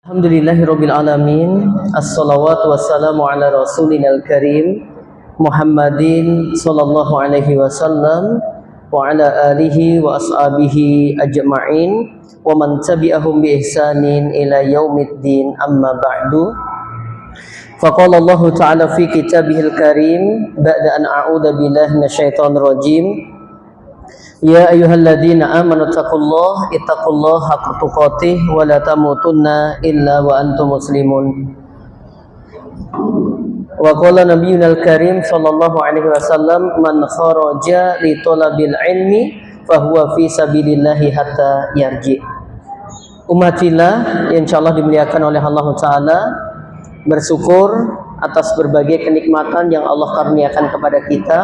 Alhamdulillahirabbil alamin. Assalawatu wassalamu ala rasulil karim Muhammadin sallallahu alaihi wasallam wa ala alihi wa ashabihi ajma'in wa man tabi'ahum bi ihsanin ila yaumiddin, amma ba'du. Faqala Allah ta'ala fi kitabihil karim ba'da an a'udzu billahi minasyaitonir rajim. Ya ayyuhalladzina amanu ittaqullaha haqqa tuqatih wa la tamutunna illa wa antum muslimun. Wa qala nabiyyunal karim sallallahu alaihi wasallam, man kharaja li talabil ilmi fahuwa fi sabilillahi hatta yarji. Umatillah yang insyaallah dimuliakan oleh Allah Ta'ala, bersyukur atas berbagai kenikmatan yang Allah karuniakan kepada kita.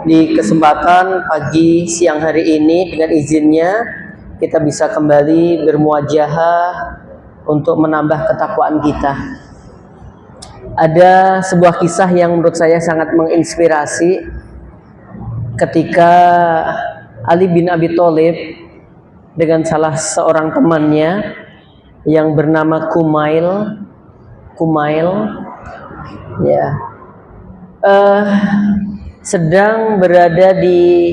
Di kesempatan pagi siang hari ini, dengan izinnya kita bisa kembali bermuajahah untuk menambah ketakwaan kita. Ada sebuah kisah yang menurut saya sangat menginspirasi ketika Ali bin Abi Thalib dengan salah seorang temannya yang bernama Kumail ya, sedang berada di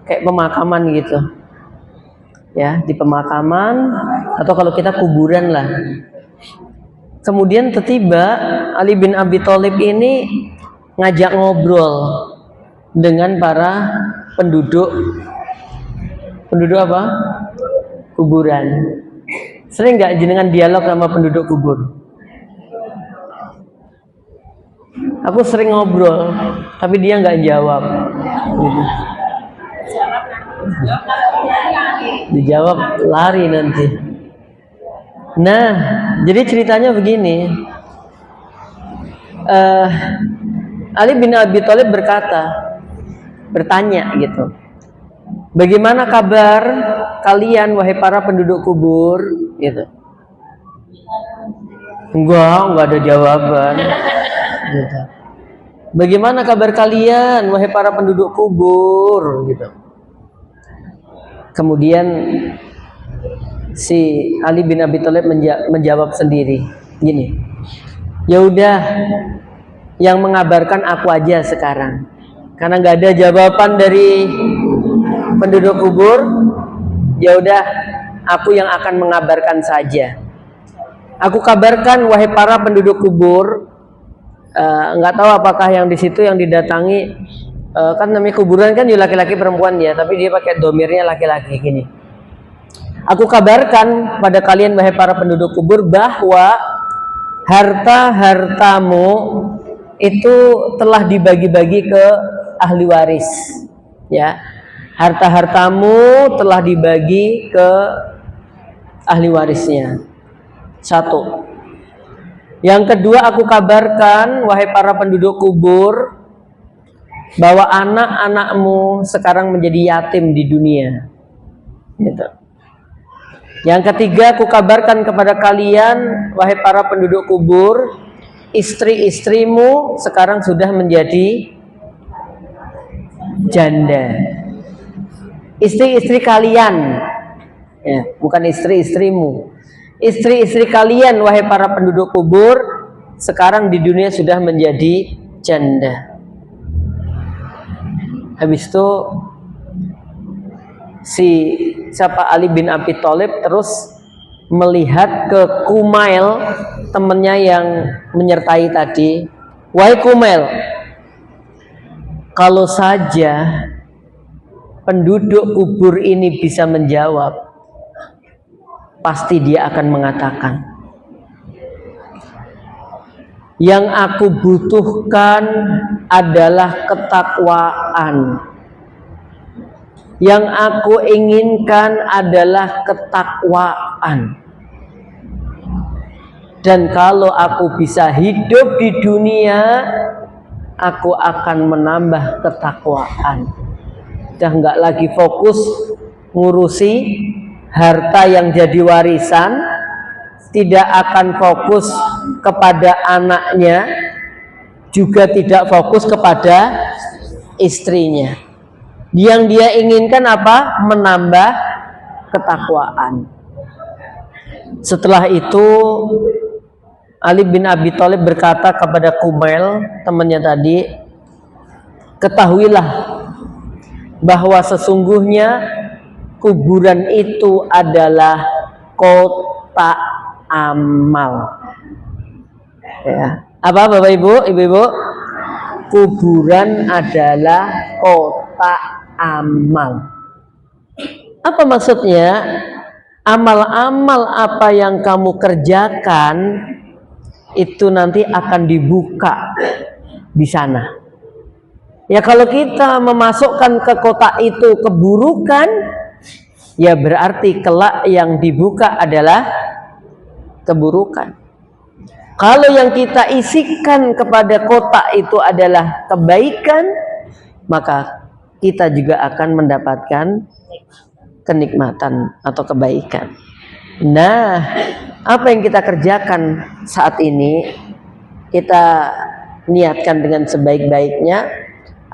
kayak pemakaman gitu ya, di pemakaman atau kalau kita kuburan lah. Kemudian tiba-tiba Ali bin Abi Thalib ini ngajak ngobrol dengan para penduduk apa? Kuburan. Sering nggak jenengan dialog sama penduduk kubur? Aku sering ngobrol, tapi dia nggak jawab. Dijawab lari nanti. Nah, jadi ceritanya begini. Ali bin Abi Thalib bertanya gitu. Bagaimana kabar kalian wahai para penduduk kubur? Gitu. Enggak ada jawaban. Gitu. Bagaimana kabar kalian wahai para penduduk kubur? Gitu. Kemudian si Ali bin Abi Thalib menjawab sendiri gini, ya udah, yang mengabarkan aku aja sekarang, karena nggak ada jawaban dari penduduk kubur. Ya udah, aku yang akan mengabarkan saja. Aku kabarkan wahai para penduduk kubur. Nggak tahu apakah yang di situ yang didatangi, kan namanya kuburan kan laki-laki perempuan ya, tapi dia pakai domirnya laki-laki gini. Aku kabarkan pada kalian wahai para penduduk kubur bahwa harta-hartamu itu telah dibagi-bagi ke ahli waris. Ya, harta-hartamu telah dibagi ke ahli warisnya. Satu. Yang kedua, aku kabarkan wahai para penduduk kubur bahwa anak-anakmu sekarang menjadi yatim di dunia. Gitu. Yang ketiga, aku kabarkan kepada kalian wahai para penduduk kubur, istri-istrimu sekarang sudah menjadi janda. Istri-istri kalian, ya, bukan istri-istrimu. Istri-istri kalian wahai para penduduk kubur sekarang di dunia sudah menjadi janda. Habis itu Ali bin Abi Thalib terus melihat ke Kumail, temannya yang menyertai tadi. Wahai Kumail, kalau saja penduduk kubur ini bisa menjawab, pasti dia akan mengatakan, yang aku butuhkan adalah ketakwaan. Yang aku inginkan adalah ketakwaan. Dan kalau aku bisa hidup di dunia, aku akan menambah ketakwaan. Udah nggak lagi fokus ngurusi harta yang jadi warisan, tidak akan fokus kepada anaknya, juga tidak fokus kepada istrinya. Yang dia inginkan apa? Menambah ketakwaan. Setelah itu Ali bin Abi Thalib berkata kepada Kumail, temannya tadi, ketahuilah bahwa sesungguhnya kuburan itu adalah kotak amal. Ya. Apa Bapak Ibu, Ibu-ibu? Kuburan adalah kotak amal. Apa maksudnya? Amal-amal apa yang kamu kerjakan itu nanti akan dibuka di sana. Ya kalau kita memasukkan ke kotak itu keburukan, ya berarti kelak yang dibuka adalah keburukan. Kalau yang kita isikan kepada kotak itu adalah kebaikan, maka kita juga akan mendapatkan kenikmatan atau kebaikan. Nah, apa yang kita kerjakan saat ini kita niatkan dengan sebaik-baiknya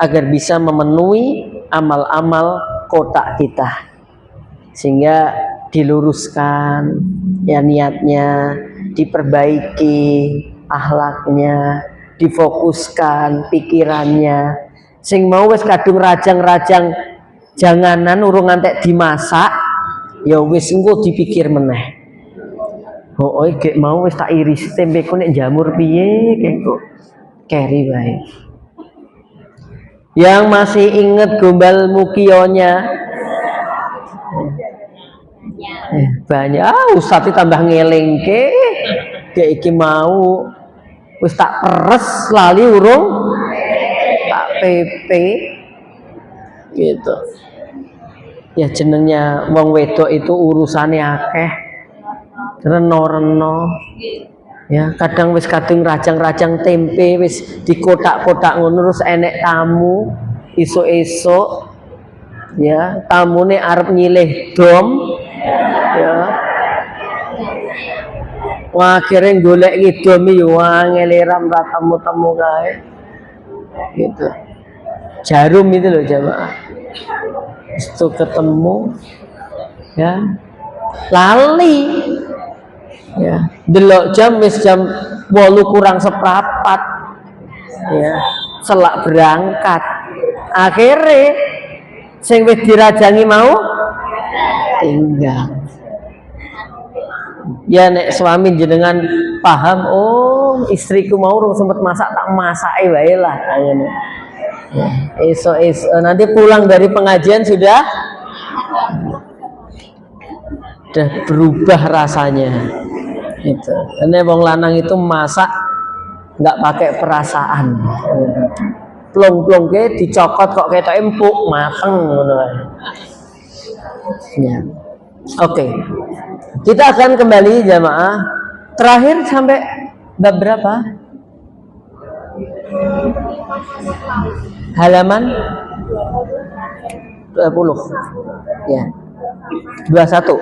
agar bisa memenuhi amal-amal kotak kita, sehingga diluruskan ya niatnya, diperbaiki akhlaknya, difokuskan pikirannya, sing mau wis kadung rajang-rajang janganan urung ngantek dimasak, ya wis engko dipikir meneh. Oh, gek mau wis tak iris tempeku nek jamur piye kok keri bae. Yang masih inget gombal mukionya banyak, Ustaz tambah ngelingke kayak iki mau wis tak peres lali urung tak pepe gitu. Ya jenengnya wong wedok itu urusannya akeh, reno-reno. Ya kadang wis kadung rajang-rajang tempe wis di kotak-kotak ngono terus enek tamu esuk-esuk. Ya tamune arep nyilih dom. Ya. Wah akhirnya golek ngidom yo angel ram ra temu-temu kae. Gitu. Jarum itu loh jamaah. Itu ketemu ya lali ya delok jam wis jam 8 kurang seprapat ya selak berangkat akhirnya sing wis dirajangi mau tinggal ya nek suami jenengan paham, oh istriku mau urung sempet masak tak masake wae lah ngene. Esok nanti pulang dari pengajian sudah berubah rasanya itu. Karena wong lanang itu masak nggak pakai perasaan, plong-plong ke dicokot kok ketok empuk mateng ngono ya. Oke. Kita akan kembali jamaah terakhir sampai bab berapa? Halaman 20 ya 21.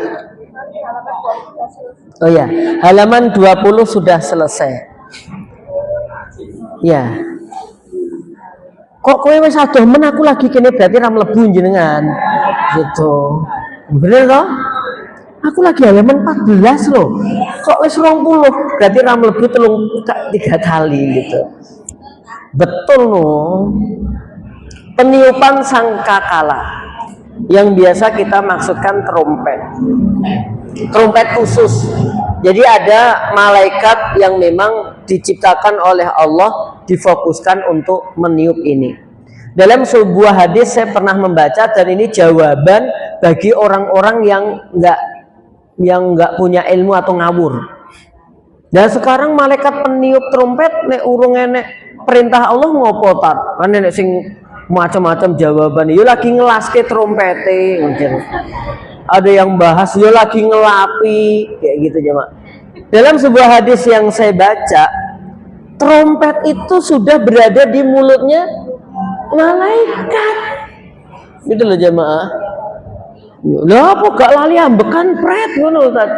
Oh ya, halaman 20 sudah selesai. Ya. Kok kowe wis adoh men aku lagi kene berarti ra mlebu jenengan. Gitu. Bener toh? Aku lagi halaman 14 loh. Kok wis 20 berarti ra mlebu 3 kali gitu. Betul loh. Peniupan sangkakala yang biasa kita maksudkan trompet. Trompet khusus. Jadi ada malaikat yang memang diciptakan oleh Allah difokuskan untuk meniup ini. Dalam sebuah hadis saya pernah membaca dan ini jawaban bagi orang-orang yang nggak punya ilmu atau ngawur. Dan sekarang malaikat peniup trompet nek urung enek perintah Allah ngopo tat? Kan nek sing macam-macam jawaban. Yo lagi ngelaske trompete mungkin. Ada yang bahas yo lagi ngelapi kayak gitu jemaah. Dalam sebuah hadis yang saya baca, trompet itu sudah berada di mulutnya malaikat. Gitu loh jemaah. Lah apa gak lali ambekan pret ngono Ustaz.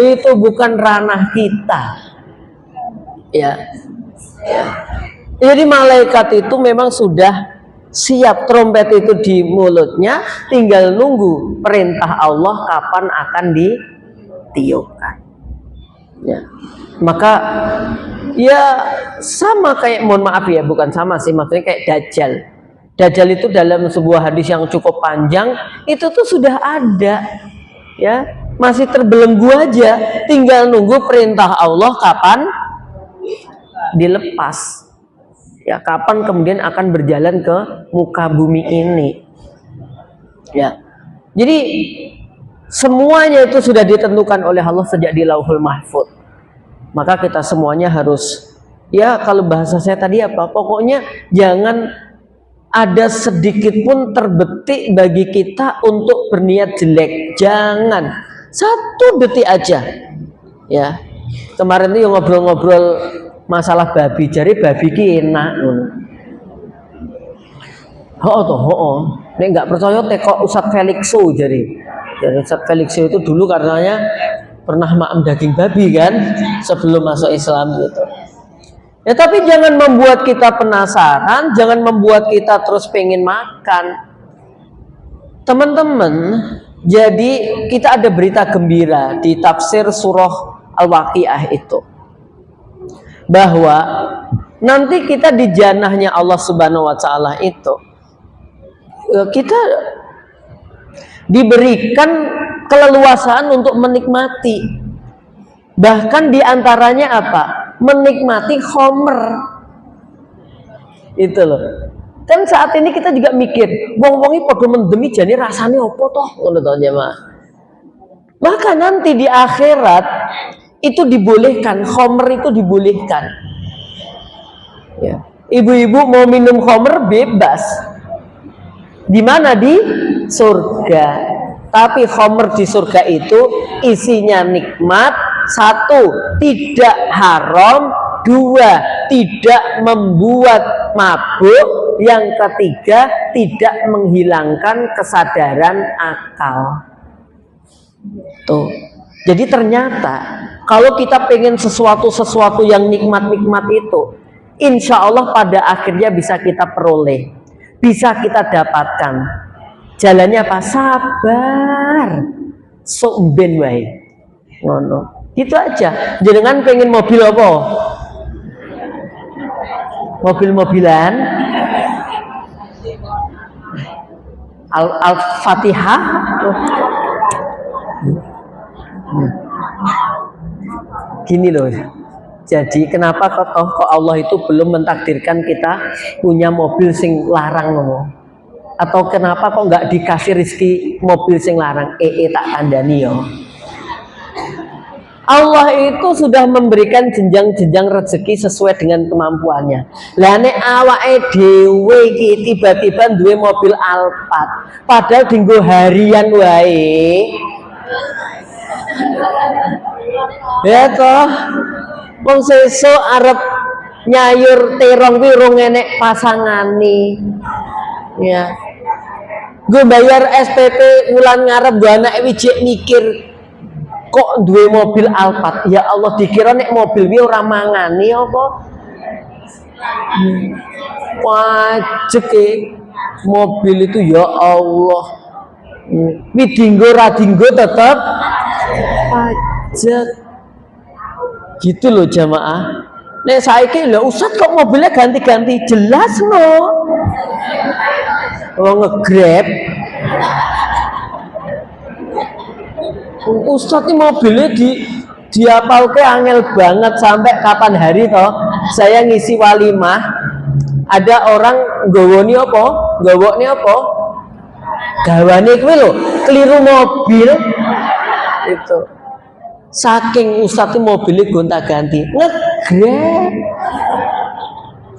Itu bukan ranah kita. Ya. Jadi malaikat itu memang sudah siap trompet itu di mulutnya, tinggal nunggu perintah Allah kapan akan ditiupkan. Ya. Maka ya sama kayak, mohon maaf ya, bukan sama sih, maksudnya kayak Dajjal. Dajjal itu dalam sebuah hadis yang cukup panjang itu tuh sudah ada, ya, masih terbelenggu aja, tinggal nunggu perintah Allah kapan dilepas, ya, kapan kemudian akan berjalan ke muka bumi ini, ya. Jadi semuanya itu sudah ditentukan oleh Allah sejak di Lauhul Mahfuz. Maka kita semuanya harus, ya, kalau bahasa saya tadi apa, pokoknya jangan ada sedikit pun terbetik bagi kita untuk berniat jelek. Jangan, satu detik aja, ya. Kemarin itu yang ngobrol-ngobrol masalah babi, jari babi ki enak. Nek nggak percaya teko Ustadz Felixo jari. Jadi Ustadz Felixo itu dulu karenanya pernah makan daging babi kan sebelum masuk Islam gitu. Ya, tapi jangan membuat kita penasaran, jangan membuat kita terus pengen makan. Teman-teman, jadi kita ada berita gembira di tafsir surah Al-Waqiah itu, bahwa nanti kita di jannahnya Allah Subhanahu wa taala itu, kita diberikan keleluasaan untuk menikmati. Bahkan diantaranya apa? Menikmati khomer. Itu loh. Kan saat ini kita juga mikir, wong-wongi padha mendemi jane rasane apa toh, ngono to jemaah. Maka nanti di akhirat itu dibolehkan, khomer itu dibolehkan. Ya. Ibu-ibu mau minum khomer bebas. Di mana? Di surga. Tapi khomer di surga itu isinya nikmat. Satu, tidak haram. Dua, tidak membuat mabuk. Yang ketiga, tidak menghilangkan kesadaran akal. Tuh. Jadi ternyata kalau kita pengen sesuatu yang nikmat-nikmat itu, insya Allah pada akhirnya bisa kita peroleh, bisa kita dapatkan. Jalannya apa? Sabar. Sok ben wae. Ngono. Itu aja. Jenengan pengen mobil apa? Mobil-mobilan? Al-Fatihah? Gini loh. Jadi kenapa kok Allah itu belum mentakdirkan kita punya mobil sing larang ngomong? Atau kenapa kok nggak dikasih rezeki mobil sing larang? Tak kandani yo. Allah itu sudah memberikan jenjang-jenjang rezeki sesuai dengan kemampuannya. Lah nek awake dhewe iki tiba-tiba duwe mobil Alphard, padahal dinggo harian wae. Ya toh, wong sesuk arep nyayur terong kuwi urung enek pasangane. Ya. Gue bayar SPP wulan ngarep gue anak wijik mikir kok duwe mobil Alphard. Ya Allah, dikira nek mobil kuwi ora mangani apa? Wajib mobil itu ya Allah. Wi dinggo ra dinggo tetep pajak. Gitu loh jamaah. Nek saiki lho Ustaz kok mobilnya ganti-ganti, jelas no. Kalau nge-Grab Ustaz ini mobilnya diapalke angel banget sampai kapan hari toh saya ngisi walimah ada orang gawoni apa? Gawoni apa? Gawane kuwi lho, keliru mobil itu. Saking Ustaz itu mobilnya gonta-ganti, nge-Grab.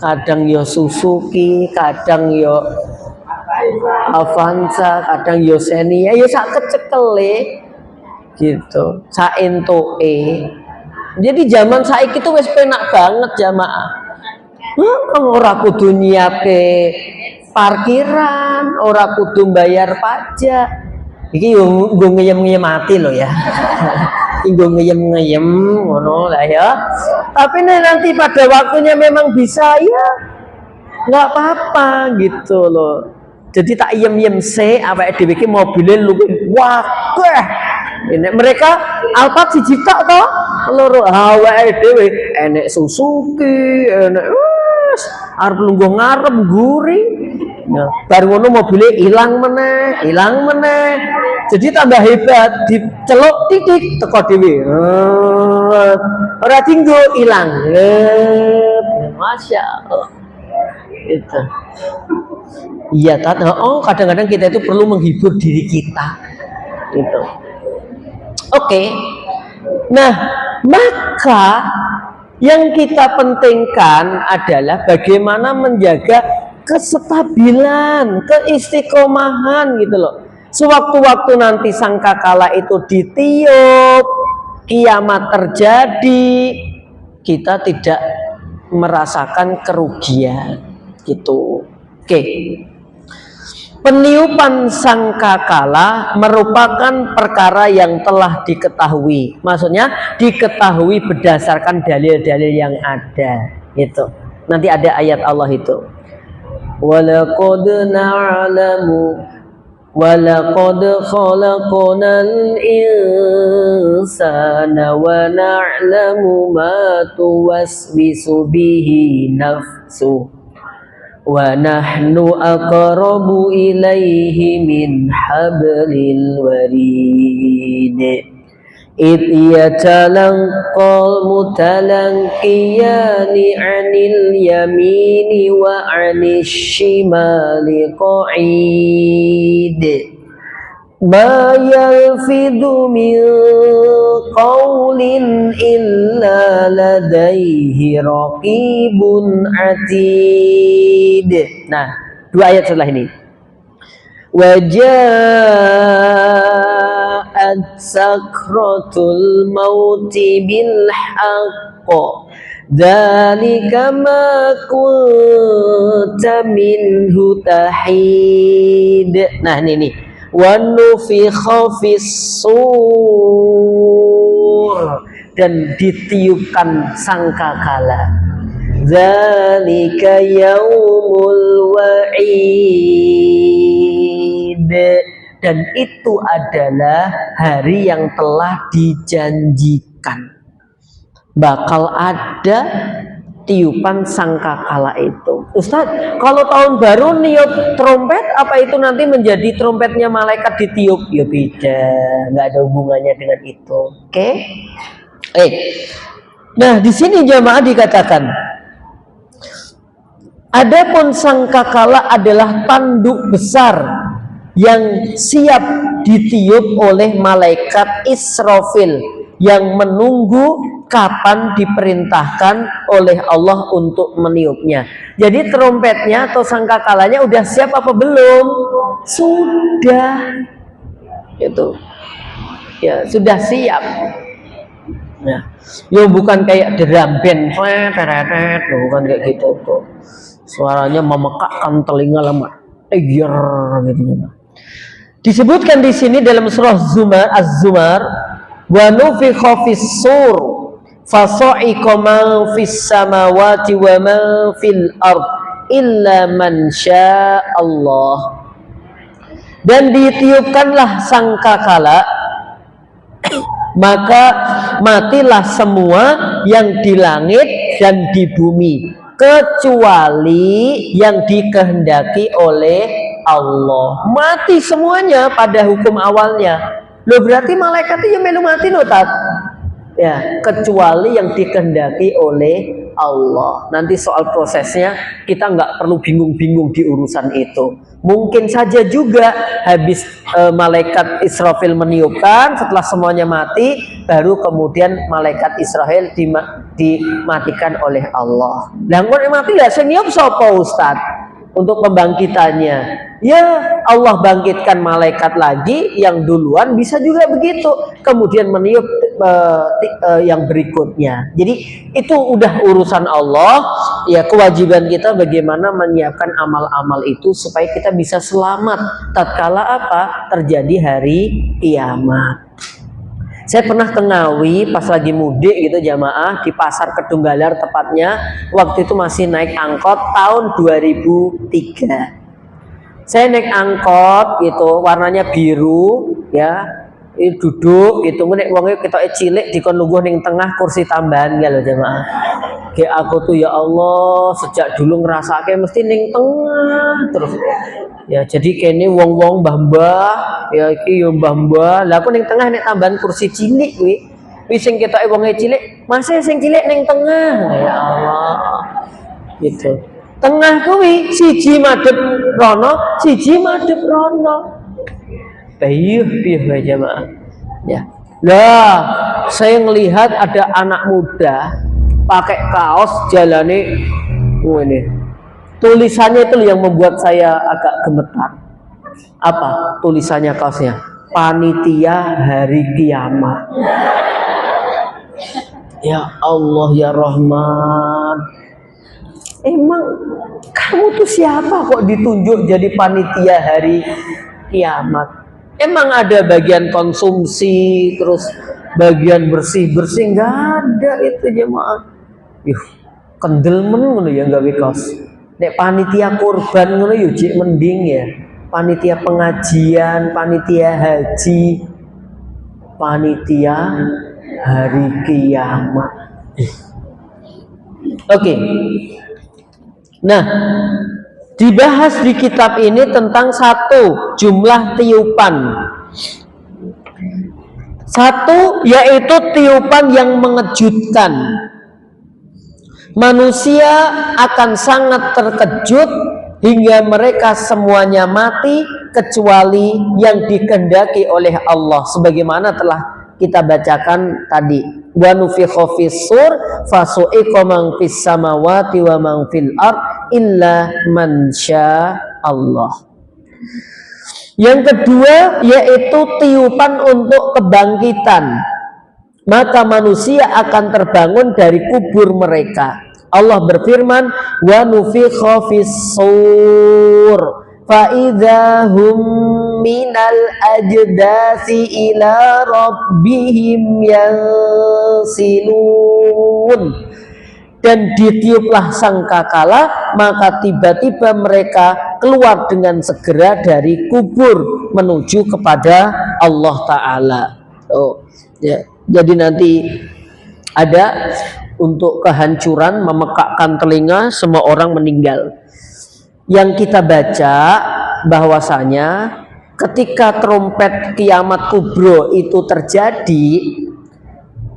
Kadang yo Suzuki, kadang yo Avanza, kadang yo Xenia, yo sak kecekele gitu, sak entoke. Jadi zaman saiki itu wis penak banget jamaah. Ora kudu nyiapke parkiran, ora kudu bayar pajak. Iki yo nggo ngeyem-ngeyem mati loh ya. Inggo ngeyem-ngeyem ngono lah ya. Tapi nanti pada waktunya memang bisa ya nggak apa-apa gitu loh. Jadi tak yem-yem awake dhewe iki mobile luwih wah. Ini mereka Alphard siji tok toh? loro awake dhewe enek Suzuki, enek arep lungguh ngarep guri. Ya, bar ngono mobile ilang meneh. Jadi tambah hebat, diceluk titik teko dhewe. Ora tinggo ilang. Masya Allah. Itu. Iya, kadang-kadang kita itu perlu menghibur diri kita. Gitu. Oke. Nah, maka yang kita pentingkan adalah bagaimana menjaga kestabilan, keistiqomahan gitu loh. Sewaktu-waktu nanti sangkakala itu ditiup, kiamat terjadi, kita tidak merasakan kerugian gitu. Oke. Peniupan sangkakala merupakan perkara yang telah diketahui. Maksudnya diketahui berdasarkan dalil-dalil yang ada gitu. Nanti ada ayat Allah itu. Walaqad na'lamu walaqad khalaqnal insana wa na'lamu ma tuwaswisu bihi nafsu wa nahnu aqrabu ilaihi min hablil warid id yatalaqal mutalaqiyani 'anil yamini wa 'anil shimali qa'id ma yalfidu min qawlin illa ladaihi raqibun atid. Nah, dua ayat setelah ini. Waja'at sakratul mauti bil haqq dzalika ma kunta minhu tahid. Nah, ini wa nufikha fis-sur dan ditiupkan sangkakala. Dzalika yaumul wa'id, dan itu adalah hari yang telah dijanjikan bakal ada tiupan sangkakala itu. Ustadz, kalau tahun baru niup trompet, apa itu nanti menjadi trompetnya malaikat ditiup? Ya beda, nggak ada hubungannya dengan itu. Oke? Nah, di sini jamaah dikatakan, adapun sangkakala adalah tanduk besar yang siap ditiup oleh malaikat Israfil yang menunggu kapan diperintahkan oleh Allah untuk meniupnya. Jadi trompetnya atau sangkakalanya udah siap apa belum? Sudah. Itu. Ya, sudah siap. Nah, ya bukan kayak drum band, bukan kayak gitu tuh. Suaranya memekakkan telinga lemah. Gitu. Disebutkan di sini dalam surah Az-Zumar, wa nufikha fis-sur fasa'iqa man fis samawati wa man fil ard illa man syaa Allah. Dan ditiupkanlah sangkakala, maka matilah semua yang di langit dan di bumi kecuali yang dikehendaki oleh Allah. Mati semuanya pada hukum awalnya. Loh, berarti malaikat itu yang melu mati loh, Tat. Ya, kecuali yang dikehendaki oleh Allah. Nanti soal prosesnya kita nggak perlu bingung-bingung di urusan itu. Mungkin saja juga habis malaikat Israfil meniupkan, setelah semuanya mati, baru kemudian malaikat Israfil dimatikan oleh Allah. Lah kok mati lah sing niup sapa, Ustaz? Untuk pembangkitannya, ya Allah bangkitkan malaikat lagi yang duluan, bisa juga begitu, kemudian meniup yang berikutnya. Jadi itu udah urusan Allah. Ya, kewajiban kita bagaimana menyiapkan amal-amal itu supaya kita bisa selamat tatkala apa? Terjadi hari kiamat. Saya pernah ke Ngawi pas lagi mudik gitu jamaah, di pasar Kedunggalar tepatnya. Waktu itu masih naik angkot tahun 2003. Saya naik angkot gitu, warnanya biru ya. Duduk itu nek wonge ketoke cilik dikon lungguh ning tengah kursi tambahan ya lho jemaah. Kayak aku tuh ya Allah sejak dulu ngerasake mesti ning tengah terus. Ya jadi kene wong-wong mbah-mbah ya iki yo mbah-mbah. Lah aku ning tengah nek tambahan kursi cilik kuwi. Wis sing ketoke wonge cilik, masih sing cilik ning tengah. Ya Allah. Gitu. Tengah kuwi siji madhep rono, siji madhep rono. Piye jemaah. Ya. Lah, saya ngelihat ada anak muda pakai kaos jalane ini. Tulisannya itu yang membuat saya agak gemetar. Apa tulisannya kaosnya? Panitia Hari Kiamat. Ya Allah ya Rahman. Emang kamu tuh siapa kok ditunjuk jadi panitia Hari Kiamat? Emang ada bagian konsumsi, terus bagian bersih-bersih? Nggak ada itu jemaah. Yuh, kendel men ngono ya gawe kaos. Nek panitia kurban ngono yo jek mending ya. Panitia pengajian, panitia haji, panitia Hari Kiamat. Oke. Nah, dibahas di kitab ini tentang satu jumlah tiupan. Satu yaitu tiupan yang mengejutkan. Manusia akan sangat terkejut hingga mereka semuanya mati kecuali yang dikehendaki oleh Allah sebagaimana telah kita bacakan tadi. Wa nufikha fis-sur fasu'iqa man fis samawati wa man fil ard illa man Allah. Yang kedua yaitu tiupan untuk kebangkitan. Maka manusia akan terbangun dari kubur mereka. Allah berfirman, wa nufikha fis-sur fa idza hum minal ajdasi ila rabbihim yansilun. Dan ditiuplah sangkakala, maka tiba-tiba mereka keluar dengan segera dari kubur menuju kepada Allah Ta'ala. Oh, ya. Jadi nanti ada untuk kehancuran memekakkan telinga semua orang meninggal. Yang kita baca bahwasanya ketika trompet kiamat kubro itu terjadi,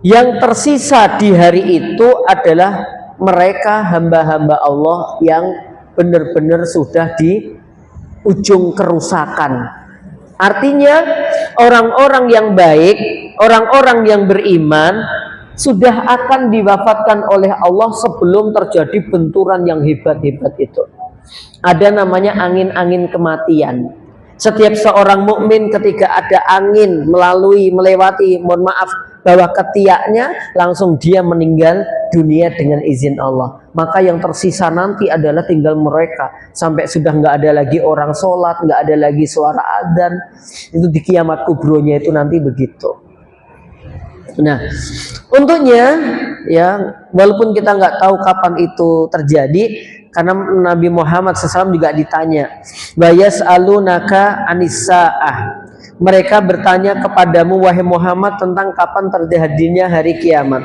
yang tersisa di hari itu adalah mereka hamba-hamba Allah yang benar-benar sudah di ujung kerusakan. Artinya orang-orang yang baik, orang-orang yang beriman sudah akan diwafatkan oleh Allah sebelum terjadi benturan yang hebat-hebat itu. Ada namanya angin-angin kematian. Setiap seorang mukmin ketika ada angin melewati, mohon maaf, bawah ketiaknya, langsung dia meninggal dunia dengan izin Allah. Maka yang tersisa nanti adalah tinggal mereka sampai sudah nggak ada lagi orang sholat, nggak ada lagi suara adzan. Itu di kiamat kubronya itu nanti begitu. Nah, untuknya ya, walaupun kita nggak tahu kapan itu terjadi, karena Nabi Muhammad SAW juga ditanya, bayas alunaka anisa'ah. Mereka bertanya kepadamu wahai Muhammad tentang kapan terjadinya hari kiamat.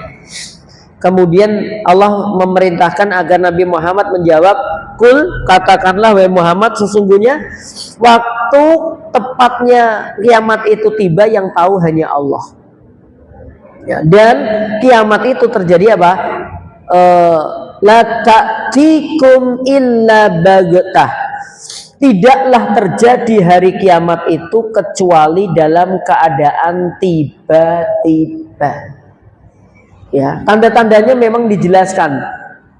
Kemudian Allah memerintahkan agar Nabi Muhammad menjawab, kul, katakanlah wahai Muhammad, sesungguhnya waktu tepatnya kiamat itu tiba yang tahu hanya Allah. Ya, dan kiamat itu terjadi apa? La ta'tikum illa baghtah. Tidaklah terjadi hari kiamat itu kecuali dalam keadaan tiba-tiba. Ya, tanda-tandanya memang dijelaskan.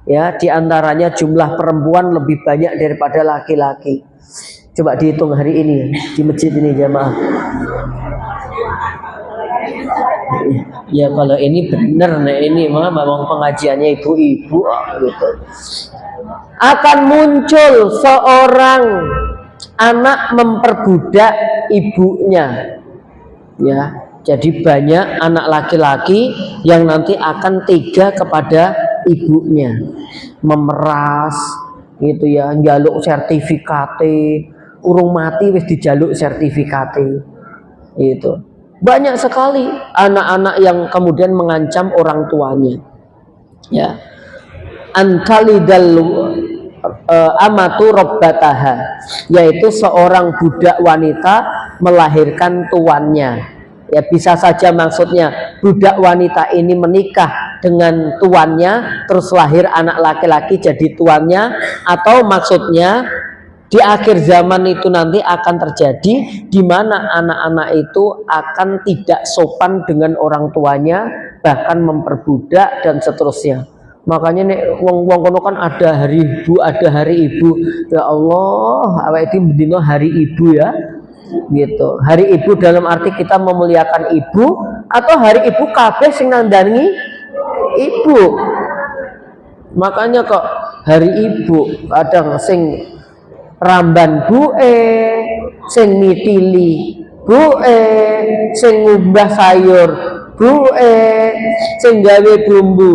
Ya, diantaranya jumlah perempuan lebih banyak daripada laki-laki. Coba dihitung hari ini di masjid ini jamaah. Ya kalau ini benar, nah ini memang pengajiannya ibu-ibu gitu. Akan muncul seorang anak memperbudak ibunya. Ya, jadi banyak anak laki-laki yang nanti akan tega kepada ibunya, memeras gitu ya, njaluk sertifikate, urung mati wis dijaluk sertifikate. Gitu. Banyak sekali anak-anak yang kemudian mengancam orang tuanya. Ya. Antalidal amatu rabbataha, yaitu seorang budak wanita melahirkan tuannya. Ya, bisa saja maksudnya budak wanita ini menikah dengan tuannya terus lahir anak laki-laki jadi tuannya, atau maksudnya di akhir zaman itu nanti akan terjadi di mana anak-anak itu akan tidak sopan dengan orang tuanya, bahkan memperbudak dan seterusnya. Makanya nek wong kono kan ada hari ibu, ada hari ibu. Ya Allah, awake iki mendino hari ibu ya. Gitu. Hari ibu dalam arti kita memuliakan ibu, atau hari ibu kabeh sing nandani ibu. Makanya kok hari ibu kadang sing ramban sing mitili sing ngumbah sayur sing gawe bumbu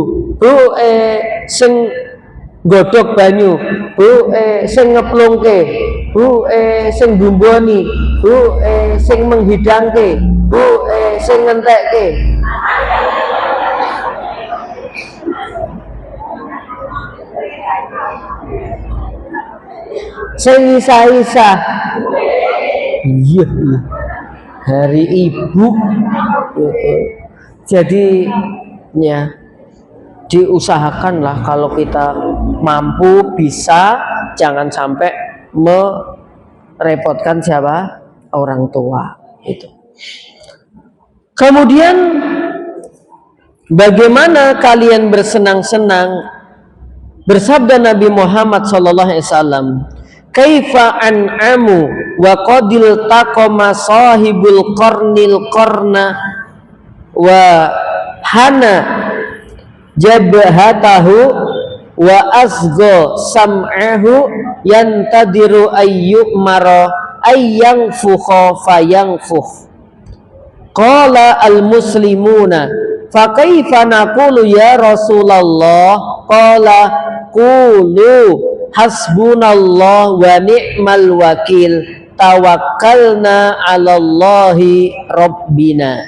sing godhog banyu sing ngeplungke sing bumboni sing menghidangke sing ngentekke. Sing isa-isa. Iya, hari ibu. Jadi ya diusahakanlah kalau kita mampu bisa, jangan sampai merepotkan siapa? Orang tua itu. Kemudian bagaimana kalian bersenang-senang? Bersabda Nabi Muhammad SAW, kaifa an'amu wa qadil taqama sahibul qarnil qarna wa hana jabhatahu wa asgo sam'ahu yantadiru ayyumara ayyangfukha fayangfukh. Qala al-muslimuna fa kaifa naqulu ya Rasulullah? Qala qulu hasbunallah wa ni'mal wakil tawakkalna 'alallahi rabbina.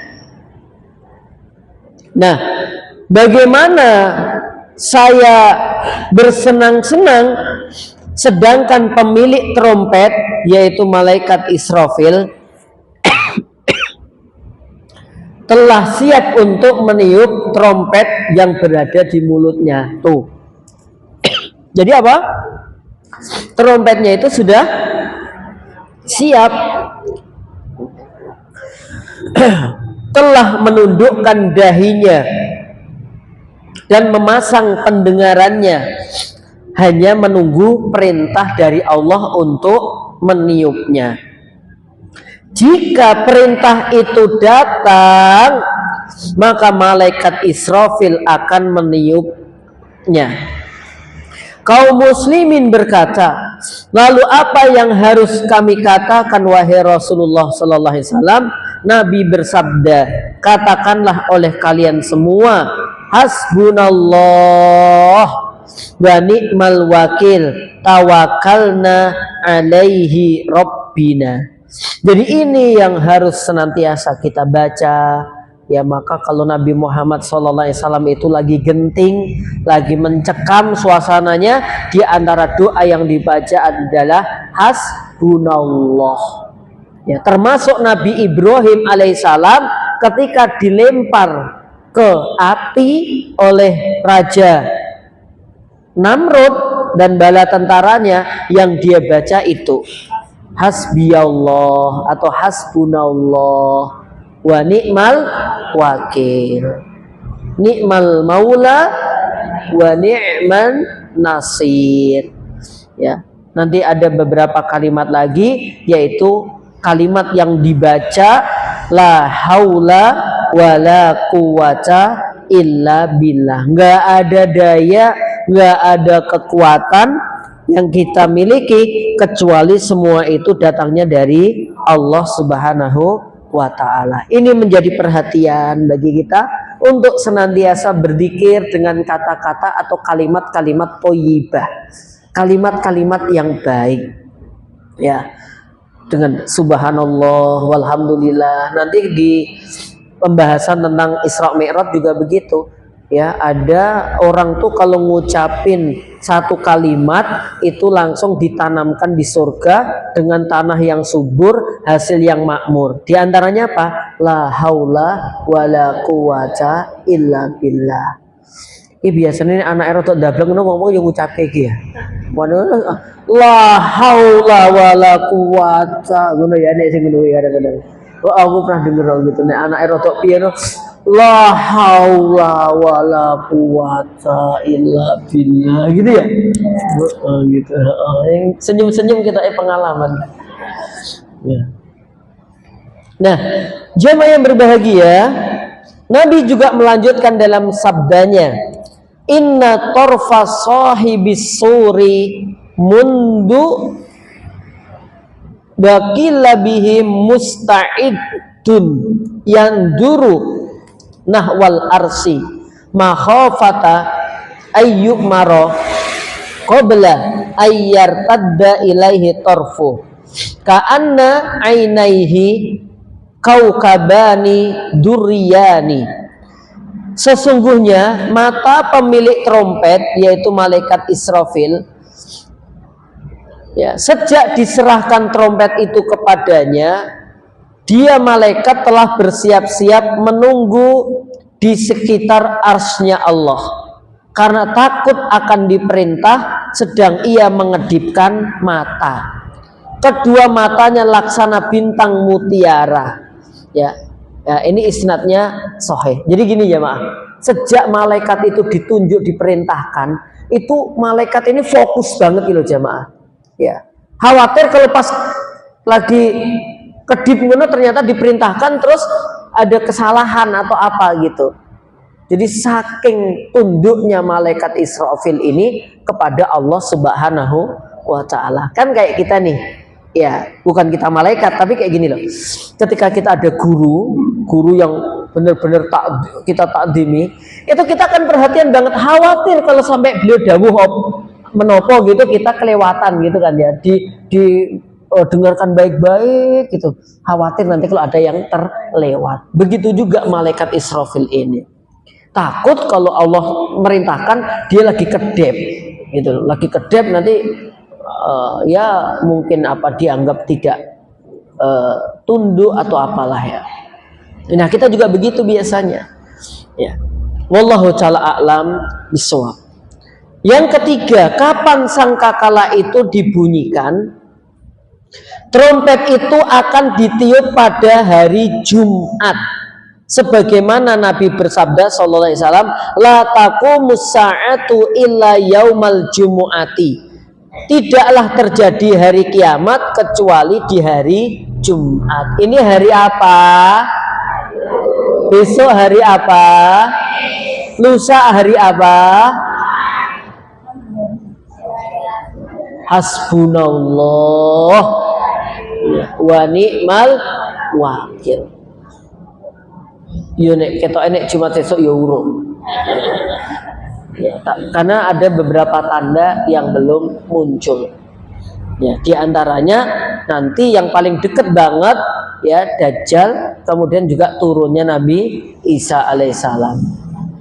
Nah, bagaimana saya bersenang-senang sedangkan pemilik trompet yaitu malaikat Israfil telah siap untuk meniup trompet yang berada di mulutnya. Tuh. Jadi apa? Trompetnya itu sudah siap. Telah menundukkan dahinya dan memasang pendengarannya, hanya menunggu perintah dari Allah untuk meniupnya. Jika perintah itu datang, maka malaikat Israfil akan meniupnya. Kaum muslimin berkata, lalu apa yang harus kami katakan wahai Rasulullah sallallahu alaihi wasallam? Nabi bersabda, katakanlah oleh kalian semua, hasbunallah wa ni'mal wakil tawakkalna alaihi rabbina. Jadi ini yang harus senantiasa kita baca. Ya, maka kalau Nabi Muhammad SAW itu lagi genting, lagi mencekam suasananya, di antara doa yang dibaca adalah hasbunallah. Ya, termasuk Nabi Ibrahim alaihissalam ketika dilempar ke api oleh Raja Namrud dan bala tentaranya, yang dia baca itu hasbiyallah atau hasbunallah wa ni'mal wakil, ni'mal maula wa ni'man nasir. Ya, nanti ada beberapa kalimat lagi, yaitu kalimat yang dibaca la haula wala quwata illa billah. Nggak ada daya, nggak ada kekuatan yang kita miliki kecuali semua itu datangnya dari Allah Subhanahu wa ta'ala. Ini menjadi perhatian bagi kita untuk senantiasa berzikir dengan kata-kata atau kalimat-kalimat thayyibah, kalimat-kalimat yang baik. Ya, dengan subhanallah walhamdulillah. Nanti di pembahasan tentang Isra Mi'raj juga begitu. Ya, ada orang tuh kalau ngucapin satu kalimat itu langsung ditanamkan di surga dengan tanah yang subur, hasil yang makmur. Di antaranya apa? La haula wala quwata illa billah. Ini biasanya anak erotok dableng ngomong yang ngucapke iki ya. La haula wala quwata ngono ya nek sing ngono ya kadang-kadang. Oh, aku pernah denger gitu nek anak erotok piye no. La haula wala quwata illa billah gitu ya. Gitu. Yang senyum-senyum kita pengalaman. Ya. Nah, jemaah yang berbahagia, Nabi juga melanjutkan dalam sabdanya, inna torfa sahibis suri mundu bakila bihi musta'idun yanduru nahwal arsi makhafata ayyuk maro qabla ayyar tadda ilaihi torfu ka'anna ainaihi kaukabani duriyani. Sesungguhnya mata pemilik trompet yaitu malaikat Israfil, ya, sejak diserahkan trompet itu kepadanya, dia malaikat telah bersiap-siap menunggu di sekitar arsy-Nya Allah karena takut akan diperintah sedang ia mengedipkan mata. Kedua matanya laksana bintang mutiara. Ya, ini isnadnya sahih. Jadi gini ya, sejak malaikat itu ditunjuk diperintahkan, itu malaikat ini fokus banget loh jamaah. Ya, khawatir kalau pas lagi kedip ngono ternyata diperintahkan terus ada kesalahan atau apa gitu. Jadi saking tunduknya malaikat Israfil ini kepada Allah Subhanahu wa Ta'ala. Kan kayak kita nih, ya bukan kita malaikat tapi kayak gini loh. Ketika kita ada guru yang benar-benar kita takdimi, itu kita akan perhatian banget, khawatir kalau sampai beliau dawuh menopo gitu kita kelewatan gitu kan ya, dengarkan baik-baik gitu, khawatir nanti kalau ada yang terlewat. Begitu juga malaikat Israfil ini takut kalau Allah merintahkan dia lagi kedep gitu, lagi kedep nanti ya mungkin apa dianggap tidak tunduk atau apalah ya. Nah kita juga begitu biasanya ya. Wallahu ta'ala a'lam bishawab. Yang ketiga, kapan sangkakala itu dibunyikan? Trompet itu akan ditiup pada hari Jumat, sebagaimana Nabi bersabda sallallahu alaihi wasallam, la taqumus sa'atu illa yaumal jumu'ati. Tidaklah terjadi hari kiamat kecuali di hari Jumat. Ini hari apa? Besok hari apa? Lusa hari apa? Hasbunallah wa ni'mal wakil. Yo nek ketok enek Jumat esuk ya urung. Ya, karena ada beberapa tanda yang belum muncul. Ya, di antaranya nanti yang paling deket banget ya Dajjal, kemudian juga turunnya Nabi Isa alaihissalam.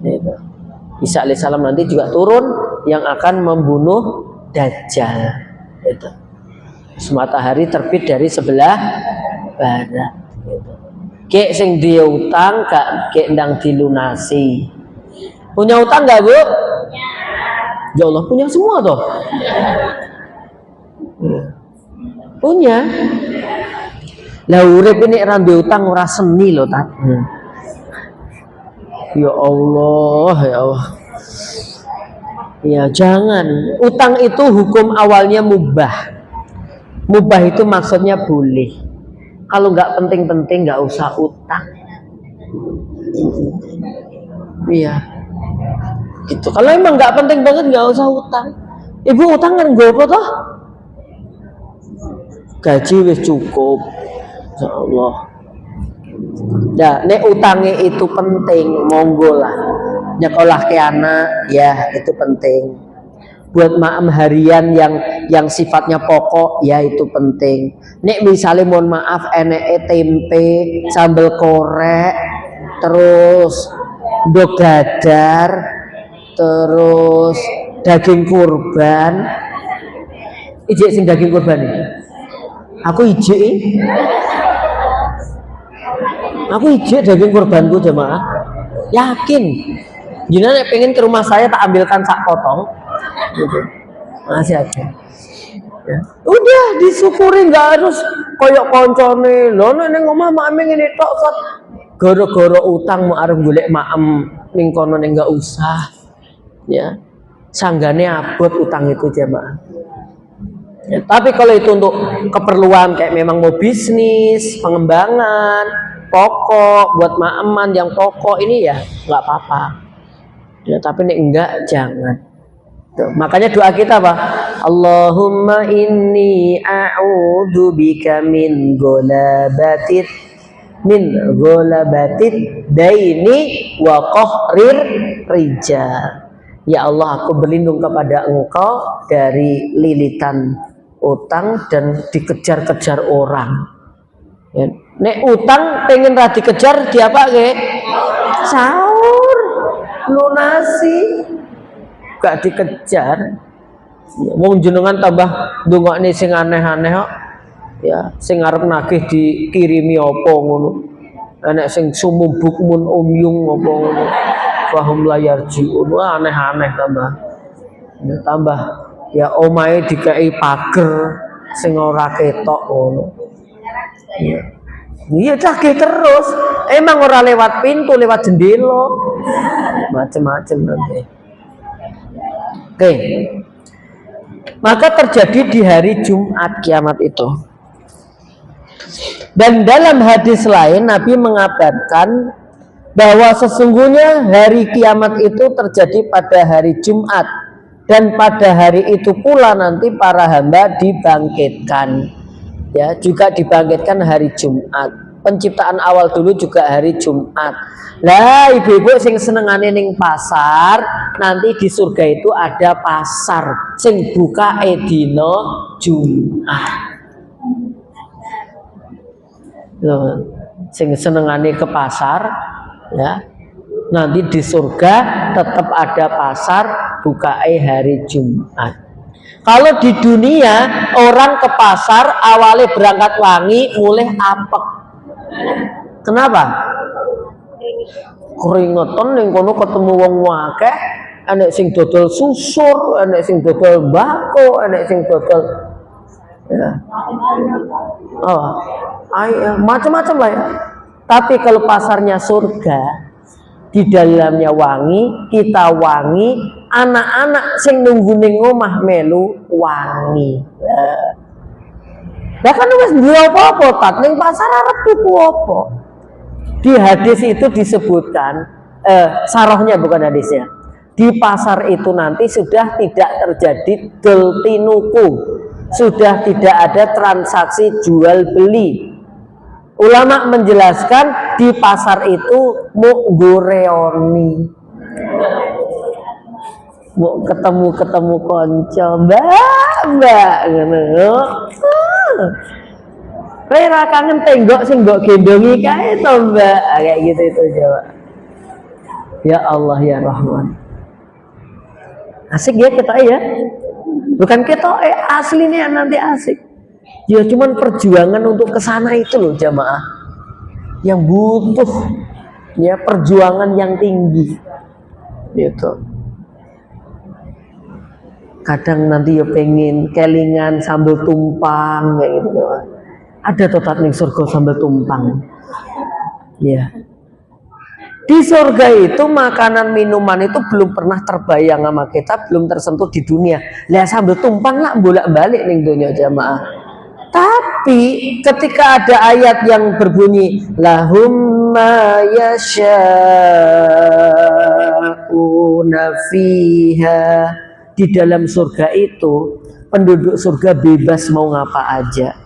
Gitu. Isa alaihissalam nanti juga turun yang akan membunuh Dajjal. Gitu. Matahari terbit dari sebelah barat. Gitu. Kek sing dia utang gak kek ndang dilunasi. Punya utang nggak Bu? Ya Allah punya semua toh. Punya. Lah urip ini rambe utang ora seni loh tat. Ya Allah, ya Allah. Ya jangan. Utang itu hukum awalnya mubah. Mubah itu maksudnya boleh. Kalau nggak penting-penting nggak usah utang. Iya. Gitu. Kalau emang nggak penting banget nggak usah utang. Ibu utang kan gue apa toh? Gaji wis cukup, insyaallah. Nah, nek utangnya itu penting, monggo lah. Nyekolah ke anak, ya itu penting. buat maem harian yang sifatnya pokok ya itu penting. Nek misalnya mohon maaf enek tempe sambal korek terus ndok dadar terus daging kurban, ijek sing daging kurban ini aku ijek daging kurbanku jemaah, yakin jenengan pengen ke rumah saya tak ambilkan sak potong gitu. Masih ada ya. Udah disyukuri, nggak harus koyok koncone lho nek omah maem ngene tok kok gara-gara utang mau arep golek maem ning kono ning enggak usah ya, sanggane abot utang itu jemaah ya. Tapi kalau itu untuk keperluan kayak memang mau bisnis pengembangan pokok buat maeman yang pokok ini ya nggak apa-apa ya, tapi nek enggak jangan. Tuh, makanya doa kita apa? Allahumma inni a'udzu bika min ghalabatit daini wa qahrir rijal. Ya Allah, aku berlindung kepada Engkau dari lilitan utang dan dikejar-kejar orang. Ya. Nek utang pengen ra dikejar diapa ke? Sahur, lunasi, gak dikejar. Ya, wong jenengan tambah ndongakne sing aneh-aneh kok. Ya, sing arep nagih dikirimi apa ngono. Enek sing sumum bukmun umyung apa ngono. Fahum layar jiun, wah aneh-aneh tambah. Ya, tambah ya omahe dikai pager sing ora ketok ngono. Ya. Iya cagih terus. Emang ora lewat pintu, lewat jendela. Macem-macem nanti. Oke. Maka terjadi di hari Jumat kiamat itu. Dan dalam hadis lain Nabi mengabarkan bahwa sesungguhnya hari kiamat itu terjadi pada hari Jumat, dan pada hari itu pula nanti para hamba dibangkitkan. Ya, juga dibangkitkan hari Jumat. Penciptaan awal dulu juga hari Jumat. Lah ibu-ibu sing senengane ning pasar, nanti di surga itu ada pasar sing buka dina Jumat. Loh, sing senengane ke pasar ya, nanti di surga tetap ada pasar buka hari Jumat. Kalau di dunia orang ke pasar awalnya berangkat wangi mulai apek. Kenapa? Keringetan ning kono ketemu wong akeh, enek sing dodol susur, enek sing dodol bako, enek sing dodol ya. Oh, macam-macam lah ya. Tapi kalau pasarnya surga, di dalamnya wangi, kita wangi, anak-anak sing nunggu ning omah melu wangi. Lah kan wis duwe apa-apa tat ning pasar arep tuku apa? Di hadis itu disebutkan sarohnya bukan hadisnya. Di pasar itu nanti sudah tidak terjadi deltinuku, sudah tidak ada transaksi jual beli. Ulama menjelaskan di pasar itu mau goreoni, mau ketemu konco, mbak, ngono. Kowe ra kangen tenggok sing mbok gendongi kae to, Mbak. Kayak gitu itu jawab. Ya Allah ya Rahman. Asik ya kita ya. Bukan kita aslinya nanti asik. Ya cuman perjuangan untuk kesana itu loh jamaah. Yang butuh ya perjuangan yang tinggi. Gitu. Kadang nanti ya pengen kelingan sambal tumpang kayak gitu. Ada totat ning surga sambal tumpang. Ya. Di surga itu makanan minuman itu belum pernah terbayang sama kita, belum tersentuh di dunia. Lah sambal tumpang lah bolak-balik ning dunia jamaah. Tapi ketika ada ayat yang berbunyi lahum ma yasha'una fiha, di dalam surga itu penduduk surga bebas mau ngapa aja.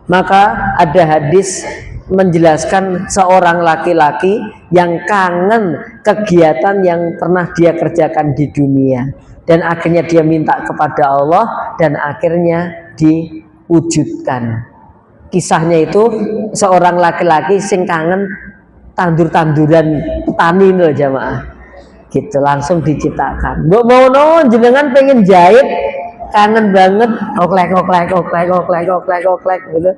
Maka ada hadis menjelaskan seorang laki-laki yang kangen kegiatan yang pernah dia kerjakan di dunia, dan akhirnya dia minta kepada Allah dan akhirnya diwujudkan. Kisahnya itu seorang laki-laki sing kangen tandur-tanduran petani loh jamaah, gitu langsung diciptakan. Mbok mau jenengan pengen jahit, kangen banget, oklek gitu.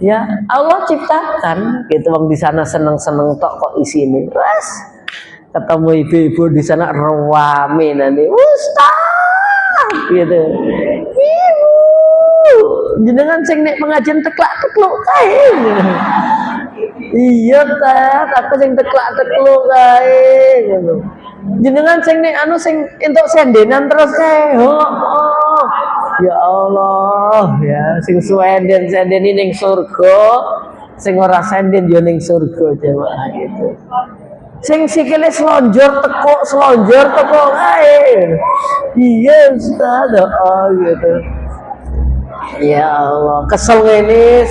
Ya Allah ciptakan gitu, wong di sana seneng-seneng tok kok isine. Wes ketemu ibu-ibu di sana rame nanti, Ustaz gitu. Ibu, jenengan sing nek pengajian teklak-tekluk kae. Iya ta, aku sing teklak-tekluk kae gitu. Jenengan sing nek anu sing entuk sendenan terus kae. Oh. Ya Allah, ya sing senden ning surga, sing ora senden yo ning surga jemaah gitu. Sing sikile selonjor teko kae. Iya Ustaz, oh gitu. Ya Allah, kesel ngene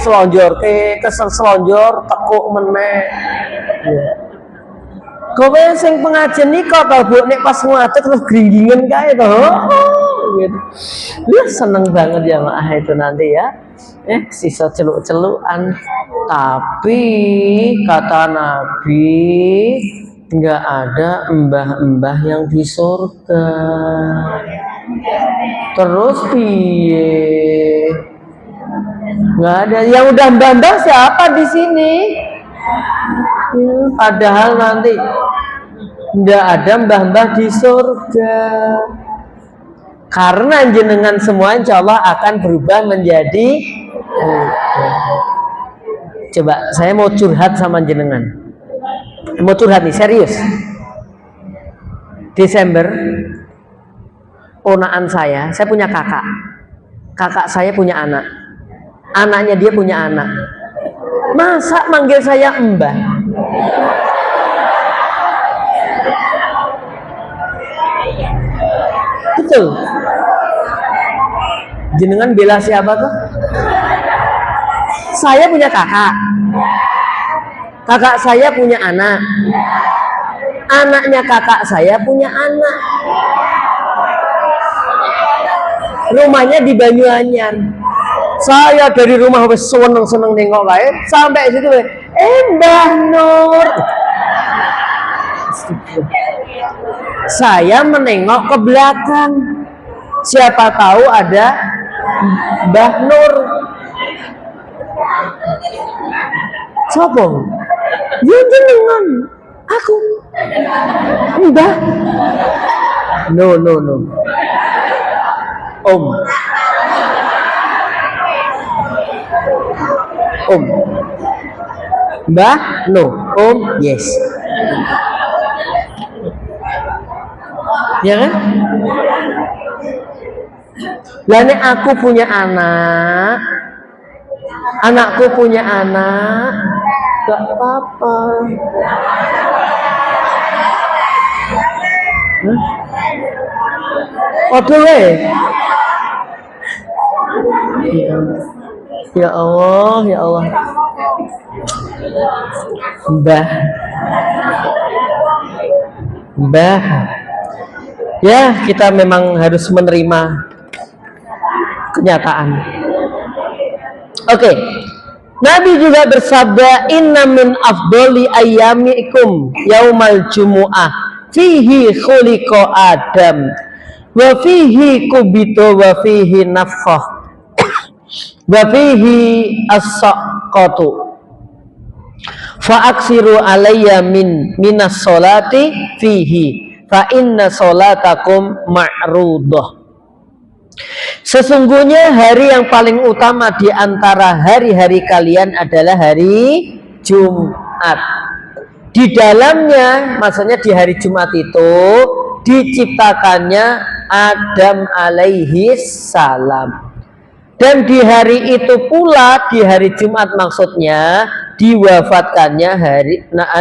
kesel selonjor tekuk meneh. Ya. Kowe sing pengajian nika to, Bu, nek pas ngadeg terus gringgingen kae to. Gitu. Seneng banget ya Mak itu nanti ya. Sisa celuk-celukan. Tapi kata Nabi nggak ada mbah-mbah yang di surga. Terus piye? Nggak ada. Yang udah mbah-mbah siapa di sini? Padahal nanti nggak ada mbah-mbah di surga. Karena jenengan semua insya Allah akan berubah menjadi coba saya mau curhat sama jenengan. Mau curhat nih, serius. Desember ponaan saya punya kakak. Kakak saya punya anak. Anaknya dia punya anak. Masa manggil saya mbah? Betul. Jenengan bela siapa tuh? Saya punya kakak. Kakak saya punya anak. Anaknya kakak saya punya anak. Rumahnya di Banyuanyar. Saya dari rumah wis seneng-seneng nengok kae sampai situ Mbah Nur. Saya menengok ke belakang. Siapa tahu ada Mbah Nur. Sopo? Ya jenengan. Aku. Mbah. No. Om. Mbah? No. Om? Yes. Ya kan? Lah nek aku punya anak, anakku punya anak, gak apa-apa. Oke. Ya Allah. Mbah. Ya, kita memang harus menerima kenyataan. Oke. Nabi juga bersabda, "Inna min afdoli ayyamikum yaumal jumu'ah, fihi khuliqa Adam, wa fihi kubito, wa fihi nafkhah, wa fihi as-saqatu. Fa aksiru alayya minas sholati fihi, fa inna sholatakum ma'rudah." Sesungguhnya hari yang paling utama di antara hari-hari kalian adalah hari Jumat. Di dalamnya, maksudnya di hari Jumat itu diciptakannya Adam alaihi salam. Dan di hari itu pula, di hari Jumat maksudnya, diwafatkannya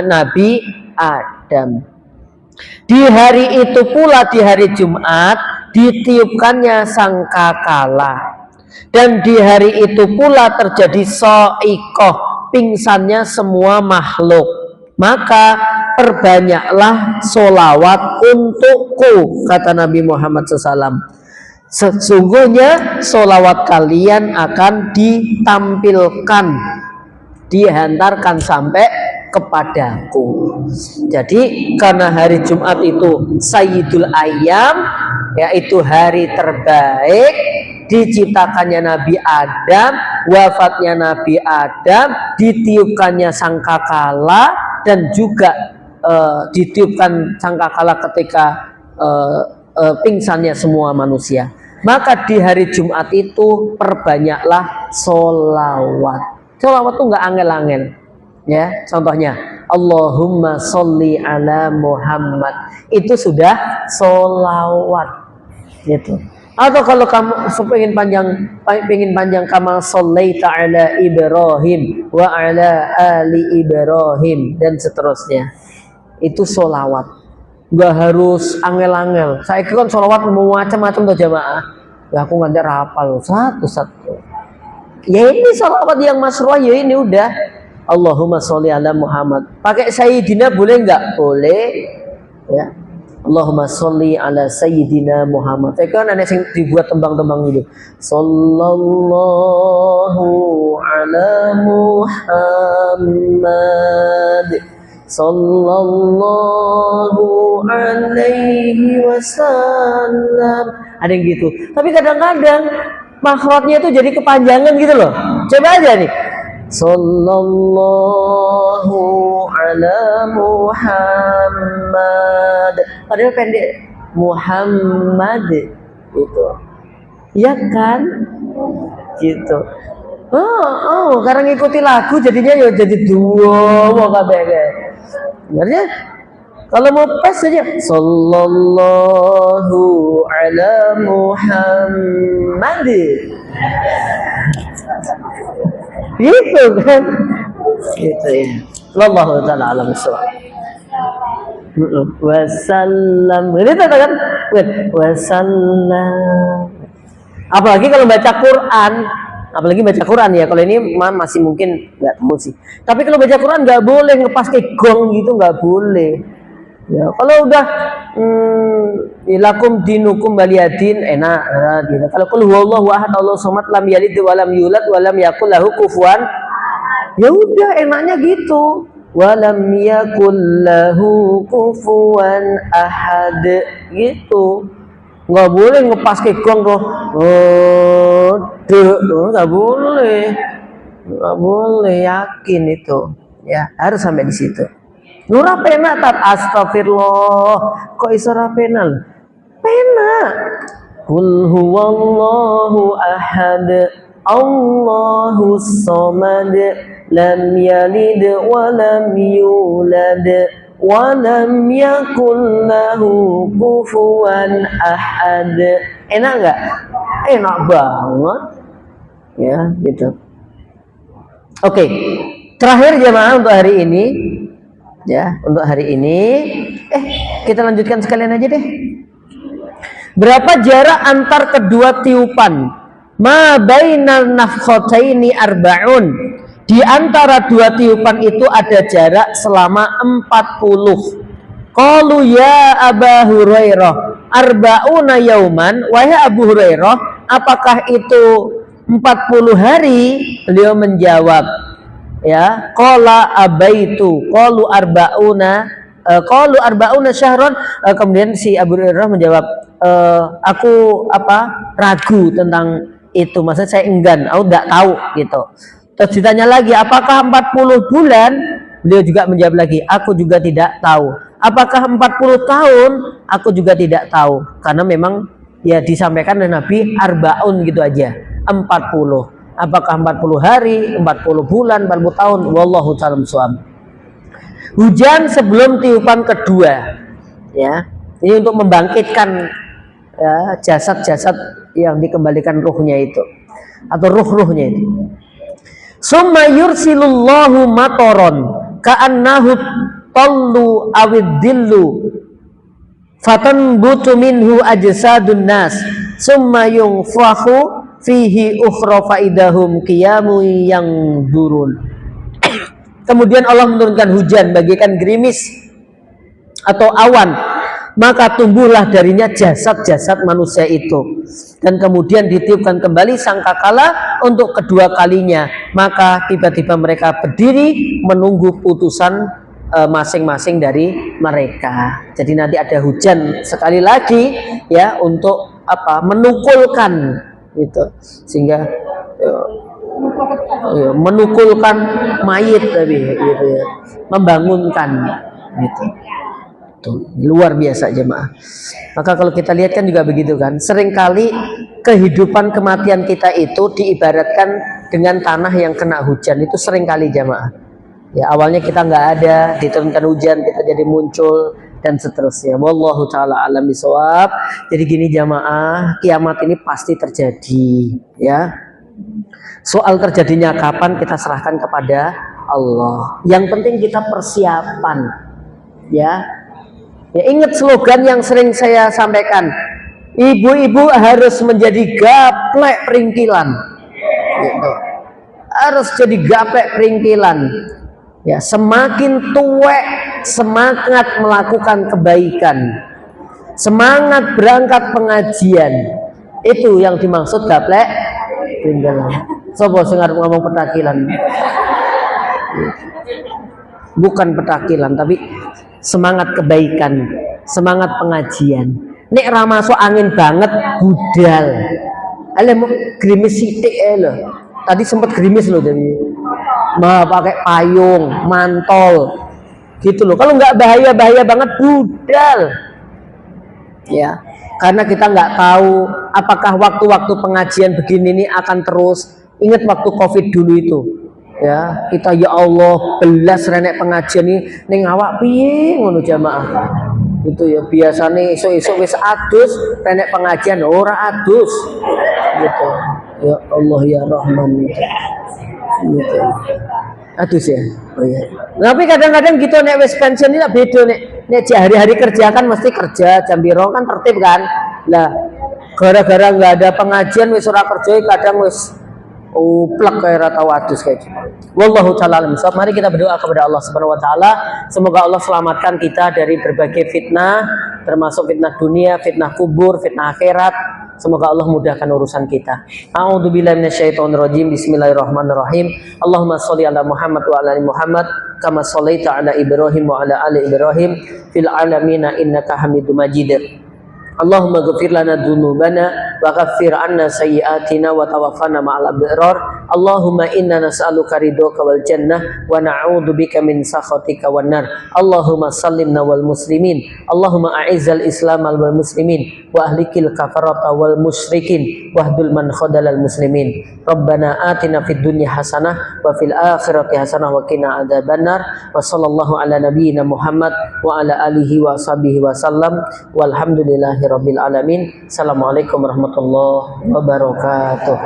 Nabi Adam. Di hari itu pula, di hari Jumat, ditiupkannya sangkakala. Dan di hari itu pula terjadi so'ikoh, pingsannya semua makhluk, maka perbanyaklah solawat untukku, kata Nabi Muhammad SAW. Sesungguhnya solawat kalian akan ditampilkan, dihantarkan sampai kepadaku. Jadi karena hari Jumat itu Sayyidul Ayyam, yaitu hari terbaik, diciptakannya Nabi Adam, wafatnya Nabi Adam, ditiupkannya sangkakala, dan juga ditiupkan sangkakala ketika pingsannya semua manusia. Maka di hari Jumat itu perbanyaklah solawat. Solawat itu nggak angel-angel, ya. Contohnya Allahumma sholli ala Muhammad, itu sudah solawat, gitu. Atau kalau kamu pengen panjang kama shollaita ala Ibrahim wa ala ali Ibrahim, dan seterusnya, itu solawat. Gak harus angel-angel. Saya kan sholawat mau macam-macam tuh jamaah. Ya aku nggak rapal satu-satu. Ya ini sholawat yang masruah, ya ini udah. Allahumma sholli ala Muhammad. Pakai Sayyidina boleh nggak? Boleh. Ya. Allahumma sholli ala Sayyidina Muhammad. Saya kan ada yang dibuat tembang-tembang itu. Sallallahu ala Muhammad. Sallallahu alaihi wasallam. Ada yang gitu. Tapi kadang-kadang makhrajnya itu jadi kepanjangan gitu loh. Coba aja nih. Sallallahu ala Muhammad. Padahal pendek. Muhammad itu. Ya kan? Gitu. Karena ngikuti lagu jadinya ya jadi dua mau kabeh. Sebenarnya kalau mau pas saja sallallahu ala Muhammad. Gitu kan? Gitu ya. Wallahu taala alam bissawab. Wasallam. Ini kan? Wasallam. Apalagi kalau baca Quran. Apalagi baca Quran ya, kalau ini masih mungkin nggak tahu sih. Tapi kalau baca Quran nggak boleh ngepas ke gong gitu, nggak boleh. Ya, kalau udah ilakum dinukum waliyadin enak. Gitu. Kalau qul huwallahu ahad Allahu somad lam yalid wa lam yulad wa lam yakul lahu kufuwan, ya udah enaknya gitu. Wa lam yakul lahu kufuwan ahad gitu. Nggak boleh ngepas ke gong tuh. Nggak boleh, yakin itu, ya harus sampai di situ. Nura pena tat astagfirullah, kok iso ra pena? Pena. Qul huwallahu ahad, Allahus samad, lam yalid wa lam yulad wa lam yakul lahu kufuwan ahad. Enak nggak? Enak banget. Ya, gitu. Oke. Terakhir jemaah untuk hari ini. Ya, untuk hari ini kita lanjutkan sekalian aja deh. Berapa jarak antar kedua tiupan? Ma bainal nafkhataini arba'un. Di antara dua tiupan itu ada jarak selama 40. Qalu ya Aba Hurairah arba'una yauman. Wahai Abu Hurairah, apakah itu 40 hari? Beliau menjawab, ya, qala abaitu, qalu arba'una syahron. Kemudian si Abu Hurairah menjawab, aku ragu tentang itu, maksudnya saya enggan, aku enggak tahu gitu. Terus ditanya lagi, apakah 40 bulan? Beliau juga menjawab lagi, aku juga tidak tahu. Apakah 40 tahun? Aku juga tidak tahu. Karena memang ya disampaikan oleh Nabi arbaun gitu aja, 40. Apakah 40 hari, 40 bulan, 40 tahun? Wallahu ta'ala bishawab. Hujan sebelum tiupan kedua, ya. Ini untuk membangkitkan ya, jasad-jasad yang dikembalikan ruhnya itu, atau ruh-ruhnya itu. Summa yursilullahu matoron ka'annahu tallu awidillu fatanbutu minhu ajsadun nas summa yunfahu fihi ukhra faidahum qiyamu yang durun. kemudian Allah menurunkan hujan bagaikan gerimis atau awan, maka tumbuhlah darinya jasad-jasad manusia itu, dan kemudian ditiupkan kembali sangkakala untuk kedua kalinya, maka tiba-tiba mereka berdiri menunggu putusan masing-masing dari mereka. Jadi nanti ada hujan sekali lagi ya, untuk apa? Menukulkan itu, sehingga menukulkan mayit tadi gitu ya, membangunkan gitu. Tuh, luar biasa jemaah. Maka kalau kita lihat kan juga begitu kan, seringkali kehidupan kematian kita itu diibaratkan dengan tanah yang kena hujan. Itu seringkali jemaah ya, awalnya kita nggak ada, diturunkan hujan, kita jadi muncul dan seterusnya. Wallahu taala alam bisawab. Jadi gini jemaah, kiamat ini pasti terjadi ya. Soal terjadinya kapan kita serahkan kepada Allah. Yang penting kita persiapan ya. Ya, ingat slogan yang sering saya sampaikan, ibu-ibu harus menjadi gaplek peringkilan gitu. Harus jadi gaplek peringkilan ya, semakin tuwek semangat melakukan kebaikan, semangat berangkat pengajian, itu yang dimaksud gaplek peringkilan. Sopo sing arep ngomong petakilan, bukan petakilan tapi semangat kebaikan, semangat pengajian. Nek ra masuk angin banget budal. Ale mau gerimis sithik lho. Tadi sempat gerimis loh, jadi pakai payung, mantol. Gitu loh. Kalau nggak bahaya banget budal. Ya, karena kita nggak tahu apakah waktu-waktu pengajian begini ini akan terus. Ingat waktu Covid dulu itu. Ya, kita ya Allah belas renek pengajian ini ning awak piye ngono jamaah. Itu ya biasane esuk-esuk wis adus, renek pengajian ora adus. Gitu. Ya Allah ya Rahman. Gitu. Adus ya. Oh ya. Tapi kadang-kadang gitu nek wis pensiun ini beda nek hari-hari kerja kan mesti kerja jam piro kan tertib kan. Lah gara-gara nggak ada pengajian wis ora kerja kadang wis plek kayak rata wadus kayak gitu. Wallahu ta'ala alam. Mari kita berdoa kepada Allah Subhanahu wa taala, semoga Allah selamatkan kita dari berbagai fitnah, termasuk fitnah dunia, fitnah kubur, fitnah akhirat. Semoga Allah mudahkan urusan kita. A'udzubillahi minasyaitonirrajim. Bismillahirrahmanirrahim. Allahumma sholli ala Muhammad wa ala ali Muhammad kama shallaita ala Ibrahim wa ala ali Ibrahim fil alamin innaka Hamidum Majid. Allahumma ghfir lana dzunubana wa kaffir 'anna sayyi'atina wa tawaffana ma'al abrar. Allahumma inna nas'aluka ridhaka wal jannah wa na'udzubika min sakhatika wan nar. Allahumma sallimna wal muslimin. Allahumma a'izzal islam wal muslimin wa ahlikil kafarata wal musyrikin wahdul man khadalal muslimin. Rabbana atina fid dunya hasanah wa fil akhirati hasanah wa qina adzabannar. Wa sallallahu ala nabiyyina Muhammad wa ala alihi wa sahbihi wa sallam. Walhamdulillahi rabbil alamin. Assalamualaikum warahmatullahi wabarakatuh.